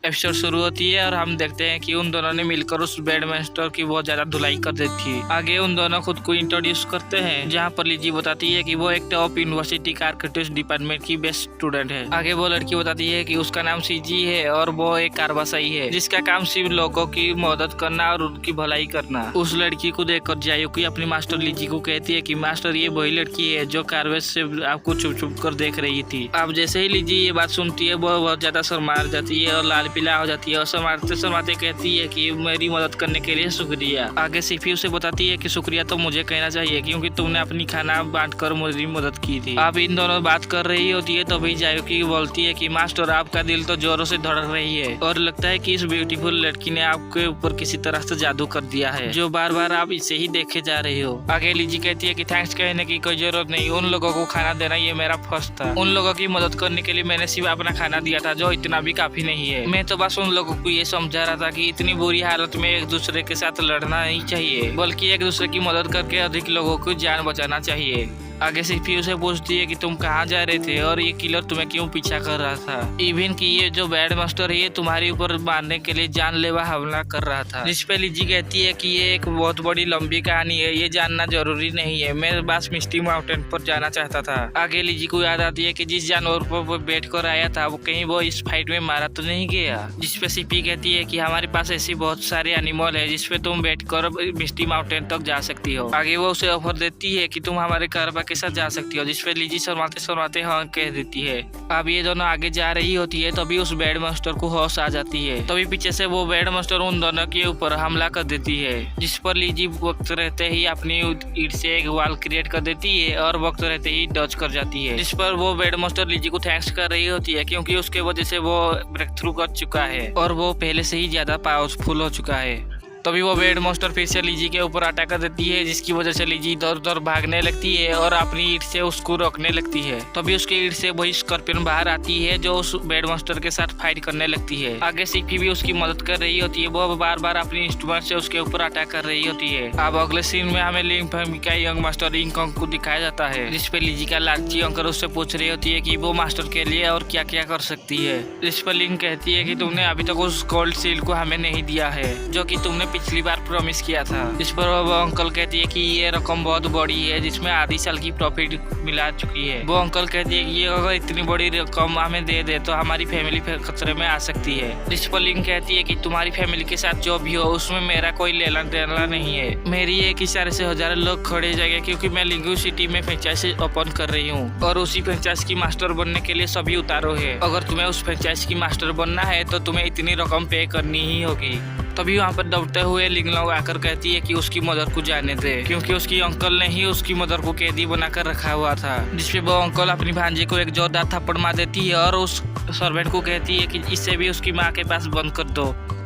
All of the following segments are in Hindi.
एपिसोड शुरू होती है और हम देखते हैं कि उन दोनों ने मिलकर उस बेड मास्टर की बहुत ज्यादा धुलाई कर देती है। आगे उन दोनों खुद को इंट्रोड्यूस करते हैं, जहाँ पर लिजी बताती है कि वो एक टॉप यूनिवर्सिटी का आर्किटेक्ट डिपार्टमेंट की बेस्ट स्टूडेंट है। आगे वो लड़की बताती है कि उसका नाम सीजी है और वो एक कारवासाई है जिसका काम सिर्फ लोगों की मदद करना और उनकी भलाई करना। उस लड़की को देखकर जायोकी अपनी मास्टर लिजी को कहती है कि मास्टर ये वही लड़की है जो कारवेस से आपको छुप छुप कर देख रही थी। अब जैसे ही लिजी ये बात सुनती है वो बहुत ज्यादा शर्मा जाती है और लाल पीला हो जाती है और शर्माते शर्माते कहती है कि मेरी मदद करने के लिए शुक्रिया। आगे सिफी उसे बताती है कि शुक्रिया तो मुझे कहना चाहिए क्योंकि तुमने अपनी खाना बांटकर मेरी मदद की थी। अब इन दोनों बात कर रही होती है तभी जायोकी बोलती है कि मास्टर आपका दिल तो जोरों से धड़क रही है और लगता है कि इस ब्यूटीफुल लड़की ने आपके ऊपर किसी तरह से जादू कर दिया है जो बार बार आप इसे ही देखे जा रहे हो। आगे लिजी कहती है कि थैंक्स कहने की कोई जरूरत नहीं, उन लोगों को खाना देना ये मेरा फर्ज था। उन लोगों की मदद करने के लिए मैंने सिर्फ अपना खाना दिया था जो इतना भी काफी नहीं है। मैं तो बस उन लोगों को ये समझा रहा था कि इतनी बुरी हालत में एक दूसरे के साथ लड़ना नहीं चाहिए बल्कि एक दूसरे की मदद करके अधिक लोगों की जान बचाना चाहिए। आगे सिफी उसे पूछती है कि तुम कहाँ जा रहे थे और ये किलर तुम्हें क्यों पीछा कर रहा था। इवन कि ये जो बैड मास्टर है ये तुम्हारे ऊपर मारने के लिए जानलेवा हमला कर रहा था। जिस पे लिजी कहती है कि ये एक बहुत बड़ी लंबी कहानी है, ये जानना जरूरी नहीं है, मैं बस मिस्टी माउंटेन पर जाना चाहता था। आगे लिजी को याद आती है कि जिस जानवर पर वो बैठ कर आया था वो कहीं वो इस फाइट में मारा तो नहीं गया। जिसपे सिफी कहती है कि हमारे पास ऐसी बहुत सारे एनिमल है जिसपे तुम बैठ कर मिस्टी माउंटेन तक जा सकती हो। आगे वो उसे ऑफर देती है कि तुम हमारे कारवा के साथ जा सकती हो, जिसपे लिजी शर्माते शर्माते हाँ कह देती है। अब ये दोनों आगे जा रही होती है तभी उस बेड मास्टर को होश आ जाती है। तभी पीछे से वो बेड मास्टर उन दोनों के ऊपर हमला कर देती है, जिस पर लिजी वक्त रहते ही अपनी ईंट से एक वाल क्रिएट कर देती है और वक्त रहते ही डच कर जाती है। जिस पर वो बेड मास्टर लिजी को थैंक्स कर रही होती है क्योंकि उसके वजह से वो ब्रेक थ्रू कर चुका है और वो पहले से ही ज्यादा पावरफुल हो चुका है। तभी वो बेड मास्टर फिर से लिजी के ऊपर अटैक कर देती है जिसकी वजह से लिजी इधर उधर भागने लगती है और अपनी ईंट से उसको रोकने लगती है। तभी उसके ईंट से वही स्कॉर्पियन बाहर आती है जो उस बेड मास्टर के साथ फाइट करने लगती है। आगे सिफी भी उसकी मदद कर रही होती है, वो बार बार अपनी इंस्ट्रूमेंट से उसके ऊपर अटैक कर रही होती है। अब अगले सीन में हमें लिंक का यंग मास्टर इंकॉन्ग को दिखाया जाता है, जिसपे लिजी का लालची अंकल उससे पूछ रही होती है कि वो मास्टर के लिए और क्या क्या कर सकती है। जिस पर लिंक कहती है कि तुमने अभी तक उस गोल्ड सील को हमें नहीं दिया है जो कि तुमने पिछली बार प्रॉमिस किया था। इस पर वो अंकल कहती है कि ये रकम बहुत बड़ी है जिसमें आधी साल की प्रॉफिट मिला चुकी है। वो अंकल कहती है कि ये अगर इतनी बड़ी रकम हमें दे दे तो हमारी फैमिली खतरे में आ सकती है। जिस पर लिंक कहती है कि तुम्हारी फैमिली के साथ जो भी हो उसमें मेरा कोई लेना देना नहीं है, मेरी एक इशारे से हजारों लोग खड़े जाएंगे क्योंकि मैं लिंगू सिटी में फ्रेंचाइज ओपन कर रही हूँ और उसी फ्रेंचाइज की मास्टर बनने के लिए सभी उतारो है। अगर तुम्हें उस फ्रेंचाइज की मास्टर बनना है तो तुम्हें इतनी रकम पे करनी ही होगी। तभी वहाँ पर दौड़ते हुए लिंगलोंग आकर कहती है कि उसकी मदर को जाने दे क्योंकि उसकी अंकल ने ही उसकी मदर को कैदी बनाकर रखा हुआ था। जिसपे वो अंकल अपनी भांजे को एक जोरदार थप्पड़ मार देती है और उस सर्वेंट को कहती है कि इसे भी उसकी माँ के पास बंद कर दो।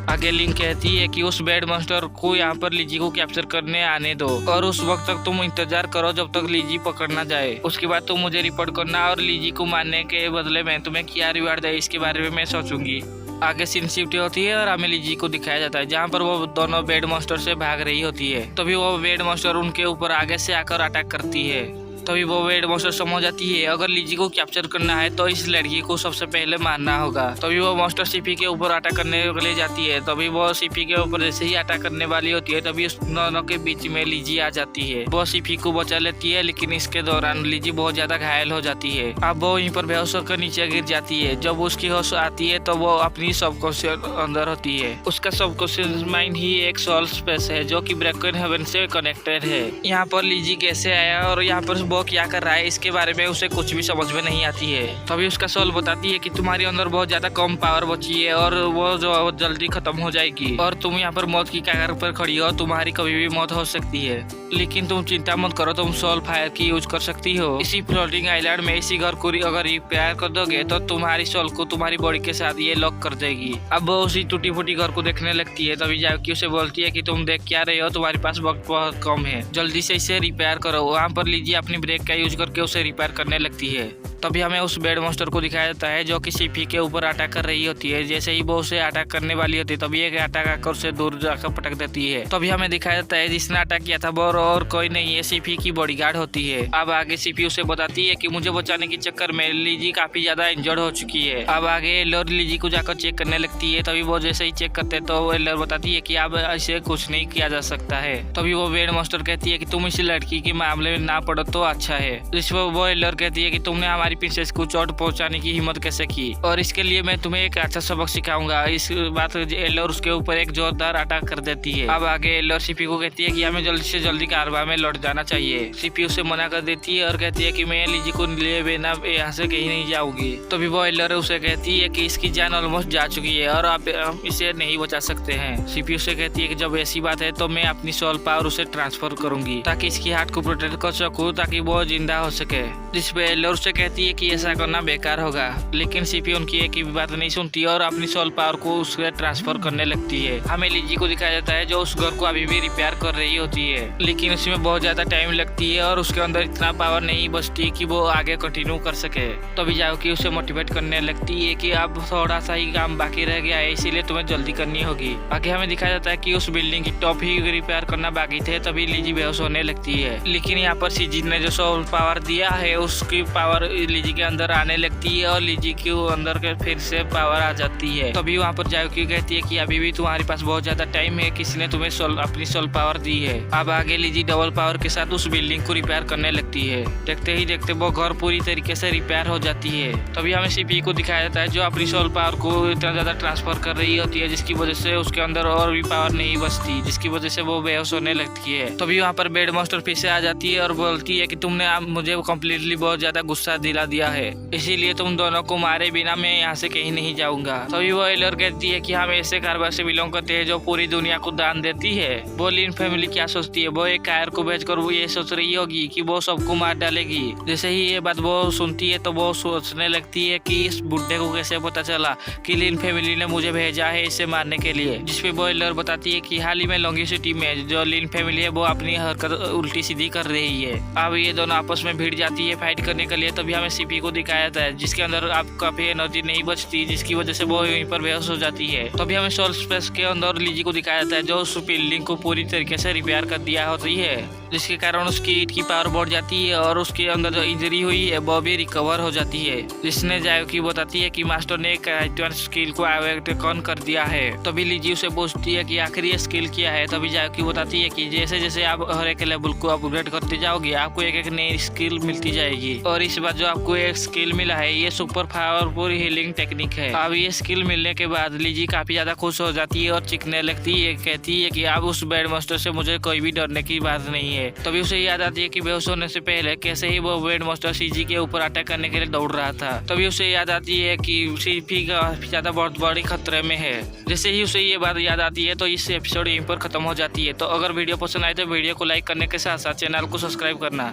आगे लिंक कहती है कि उस बेड मास्टर को यहाँ पर लिजी को कैप्चर करने आने दो और उस वक्त तक तुम इंतजार करो जब तक लिजी पकड़ ना जाए। उसके बाद तुम मुझे रिपोर्ट करना और लिजी को मारने के बदले में तुम्हें क्या रिवार्ड दे इसके बारे में मैं सोचूंगी। आगे सीन शिफ्ट होती है और हमें लिजी को दिखाया जाता है जहाँ पर वो दोनों बेड मास्टर से भाग रही होती है। तभी वो बेड मास्टर उनके ऊपर आगे से आकर अटैक करती है। तभी वो बेड मास्टर समझ जाती है अगर लिजी को कैप्चर करना है तो इस लड़की को सबसे पहले मारना होगा। तभी वो मास्टर सीपी के ऊपर अटैक करने के लिए जाती है। तभी वो सीपी के ऊपर जैसे ही अटैक करने वाली होती है तभी उस दोनों के बीच में लिजी आ जाती है। वो सीपी को बचा लेती है लेकिन इसके दौरान लिजी बहुत ज्यादा घायल हो जाती है। अब वो वहीं पर बेहोश होकर नीचे गिर जाती है। जब उसकी होश आती है तो वो अपनी सबकॉन्शियस अंदर होती है। उसका सबकॉन्शियस माइंड ही एक सोल स्पेस है जो कि ब्रेकन हेवन से कनेक्टेड है। यहाँ पर लिजी कैसे आया और यहाँ पर वो क्या कर रहा है इसके बारे में उसे कुछ भी समझ में नहीं आती है। तभी उसका सोल बताती है कि तुम्हारे अंदर बहुत ज्यादा कम पावर बची है और वो जो जल्दी खत्म हो जाएगी और तुम यहाँ पर मौत की कगार पर खड़ी हो, तुम्हारी कभी भी मौत हो सकती है। लेकिन तुम चिंता मत करो, तुम सोल फायर की यूज कर सकती हो। इसी फ्लोटिंग आइलैंड में इसी घर को अगर रिपेयर कर दोगे तो तुम्हारी सोल को तुम्हारी बॉडी के साथ ये लॉक कर देगी। अब वो उसी टूटी फूटी घर को देखने लगती है। तभी जाके उसे बोलती है कि तुम देख क्या रहे हो, तुम्हारे पास वक्त बहुत कम है, जल्दी से इसे रिपेयर करो। वहाँ पर लीजिए अपनी ब्रेक का यूज करके उसे रिपेयर करने लगती है। तभी हमें उस बेड मॉन्स्टर को दिखाया जाता है जो कि सीपी के ऊपर अटैक कर रही होती है। जैसे ही वो उसे अटैक करने वाली होती है तभी एक अटैक आकर उसे दूर जाकर पटक देती है। तभी हमें दिखाया जाता है जिसने अटैक किया था वो और कोई नहीं है, सीपी की बॉडीगार्ड होती है। अब आगे सीपी उसे बताती है कि मुझे बचाने के चक्कर में लिजी काफी ज्यादा इंजर्ड हो चुकी है। अब आगे एल्लोर लिजी को जाकर चेक करने लगती है। तभी वो जैसे ही चेक करते हैं तो एल्लोर बताती है कि अब ऐसे कुछ नहीं किया जा सकता है। तभी वो बेड मास्टर कहती है कि तुम इस लड़की के मामले में ना पड़ो तो अच्छा है। इस पर वो एल्लोर कहती है कि तुमने हमारी प्रिंसेस को चोट पहुंचाने की हिम्मत कैसे की, और इसके लिए मैं तुम्हें एक अच्छा सबक सिखाऊंगा। इस बात एल्लोर उसके ऊपर एक जोरदार अटैक कर देती है। अब आगे एल्लोर सीपी को कहती है कि हमें जल्दी से जल्दी कारवां में लौट जाना चाहिए। सीपी उसे मना कर देती है और कहती है कि मैं लिजी को लिए बिना यहाँ से कहीं नहीं जाऊंगी। तभी वो एल्लोर उसे कहती है कि इसकी जान ऑलमोस्ट जा चुकी है और आप इसे नहीं बचा सकते हैं। सीपी उसे कहती है कि जब ऐसी बात है तो मैं अपनी सोल पावर उसे ट्रांसफर करूंगी ताकि इसकी हार्ट को प्रोटेक्ट कर सकूं ताकि वो जिंदा हो सके। जिस पे एल्लोर उसे कहती है कि ऐसा करना बेकार होगा, लेकिन सीपी उनकी एक ही बात नहीं सुनती और अपनी सोल पावर को उससे ट्रांसफर करने लगती है। हमें लिजी को दिखाया जाता है जो उस घर को अभी भी रिपेयर कर रही होती है, लेकिन उसमें बहुत ज्यादा टाइम लगती है और उसके अंदर इतना पावर नहीं बचती कि वो आगे कंटिन्यू कर सके। तभी जाओकी उसे मोटिवेट करने लगती है कि अब थोड़ा सा ही काम बाकी रह गया है, इसीलिए तुम्हें जल्दी करनी होगी। आगे हमें दिखाया जाता है कि उस बिल्डिंग की टॉप ही रिपेयर करना बाकी थे। तभी लिजी बेहोश होने लगती है, लेकिन यहाँ पर सीजी ने जो सोल पावर दिया है उसकी पावर लिजी के अंदर आने लगती है और लिजी के अंदर के फिर से पावर आ जाती है। तभी वहाँ पर जाओकी कहती है कि अभी भी तुम्हारे पास बहुत ज्यादा टाइम है, किसी ने तुम्हें अपनी सोल पावर दी है। अब आगे लिजी डबल पावर के साथ उस बिल्डिंग को रिपेयर करने लगती है। देखते ही देखते वो घर पूरी तरीके से रिपेयर हो जाती है। तभी हमें सीपी को दिखाया जाता है जो अपनी सोल पावर को इतना ज्यादा ट्रांसफर कर रही होती है जिसकी वजह से उसके अंदर और भी पावर नहीं बचती, जिसकी वजह से वो बेहोश होने लगती है। तभी वहाँ पर बेड मास्टर फिर से आ जाती है और बोलती है कि तुमने मुझे कम्प्लीटली बहुत ज्यादा गुस्सा दिला दिया है, इसीलिए तुम दोनों को मारे बिना मैं यहाँ से कहीं नहीं जाऊंगा। तभी वो एल्लोर कहती है कि हम ऐसे कारबार से बिलोंग करते हैं जो पूरी दुनिया को दान देती है। वो लिन फैमिली क्या सोचती है, वो एक कायर को भेजकर वो ये सोच रही होगी कि वो सबको मार डालेगी। जैसे ही ये बात वो सुनती है तो वो सोचने लगती है कि इस बुड्ढे को कैसे पता चला कि लिन फैमिली ने मुझे भेजा है इसे मारने के लिए। जिसपे वो एल्लोर बताती है कि हाल ही में लॉन्गी सिटी में जो लिन फैमिली है वो अपनी हरकत उल्टी सीधी कर रही है। अब ये दोनों आपस में भिड़ जाती है फाइट करने के लिए। तभी हमें सीपी को दिखाया जाता है जिसके अंदर अब काफी एनर्जी नहीं बचती, जिसकी वजह से वो यहीं पर बेहोश हो जाती है। तभी हमें सोल स्पेस के अंदर लिजी को दिखाया जाता है जो उस बिल्डिंग को पूरी तरीके से रिपेयर कर दिया होती है, जिसके कारण उसकी ईट की पावर बढ़ जाती है और उसके अंदर जो इंजरी हुई है वो भी रिकवर हो जाती है। जिसने जायोकी बताती है कि मास्टर ने एक स्किल को ऑन कर दिया है। तभी लिजी उसे पूछती है कि आखिर ये स्किल क्या है। तभी जायोकी बताती है कि जैसे जैसे आप हर एक लेवल को अपग्रेड करते जाओगे आपको एक एक नई स्किल मिलती जाएगी, और इस बार जो आपको एक स्किल मिला है ये सुपर पावरफुल हीलिंग टेक्निक है। अब ये स्किल मिलने के बाद लिजी काफी ज्यादा खुश हो जाती है और चीखने लगती है, कहती है कि अब उस बेड मास्टर से मुझे कोई भी डरने की बात नहीं है। तभी उसे याद आती है कि बेहोश होने से पहले कैसे ही वो बेड मास्टर सीजी के ऊपर अटैक करने के लिए दौड़ रहा था। तभी उसे याद आती है कि सीपी काफी ज्यादा बहुत बड़ी खतरे में है। जैसे ही उसे ये बात याद आती है तो इस एपिसोड यहीं पर खत्म हो जाती है। तो अगर वीडियो पसंद आए तो वीडियो को लाइक करने के साथ साथ चैनल को सब्सक्राइब करना।